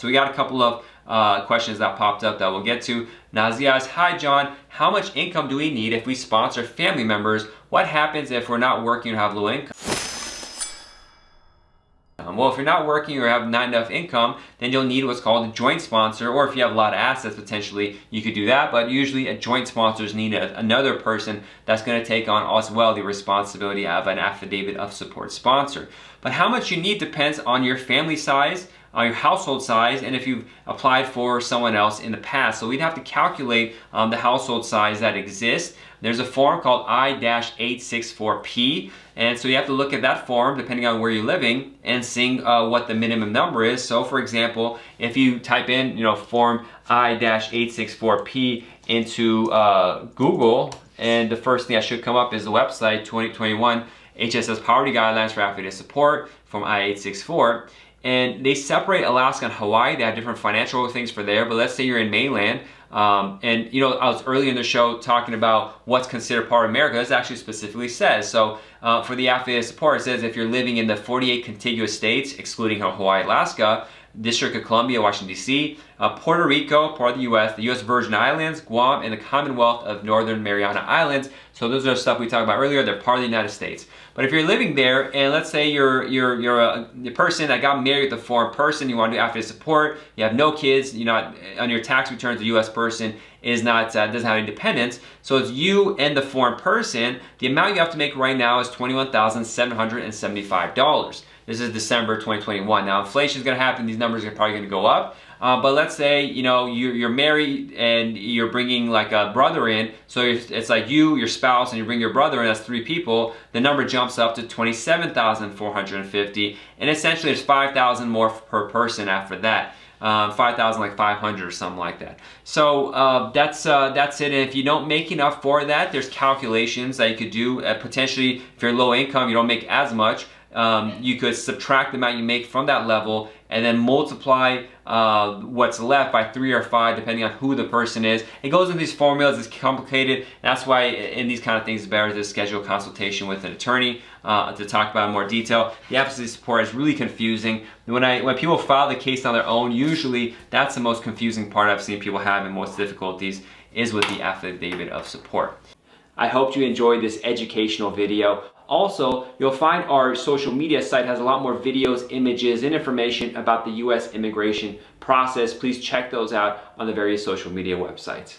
So we got a couple of questions that popped up that we'll get to. Nazia asks, hi John, how much income do we need if we sponsor family members? What happens if we're not working or have low income? Well, if you're not working or have not enough income, then you'll need what's called a joint sponsor, or if you have a lot of assets, potentially you could do that, but usually a joint sponsors need another person that's going to take on as well the responsibility of an affidavit of support sponsor. But how much you need depends on your family size, on your household size, and if you've applied for someone else in the past. So we'd have to calculate the household size that exists. There's a form called I-864P, and so you have to look at that form depending on where you're living and seeing what the minimum number is. So for example, if you type in form I-864P into Google, and the first thing that should come up is the website 2021 HSS Poverty Guidelines for Affidavit Support from I-864. And they separate Alaska and Hawaii. They have different financial things for there, but let's say you're in mainland, and I was early in the show talking about what's considered part of America. This actually specifically says, so for the affidavit support, it says if you're living in the 48 contiguous states, excluding Hawaii, Alaska, District of Columbia, Washington, D.C., Puerto Rico, part of the U.S. Virgin Islands, Guam, and the Commonwealth of Northern Mariana Islands. So those are stuff we talked about earlier. They're part of the United States. But if you're living there, and let's say you're a person that got married with a foreign person, you want to do affidavit support, you have no kids, you're not on your tax returns, the U.S. person is not doesn't have any dependents, so it's you and the foreign person. The amount you have to make right now is $21,775. This is December 2021. Now inflation is going to happen. These numbers are probably going to go up. But let's say you're married and you're bringing like a brother in. So it's like you, your spouse, and you bring your brother in. That's 3 people. The number jumps up to $27,450, and essentially there's $5,000 more per person after that. 5,500 or something like that. So that's it. And if you don't make enough for that, there's calculations that you could do. Potentially, if you're low income, you don't make as much. You could subtract the amount you make from that level and then multiply what's left by 3 or 5 depending on who the person is. It goes into these formulas. It's complicated. That's why in these kind of things it's better to schedule a consultation with an attorney to talk about in more detail. The affidavit support is really confusing. When people file the case on their own, usually that's the most confusing part I've seen people have and most difficulties is with the affidavit of support. I hope you enjoyed this educational video. Also, you'll find our social media site has a lot more videos, images, and information about the U.S. immigration process. Please check those out on the various social media websites.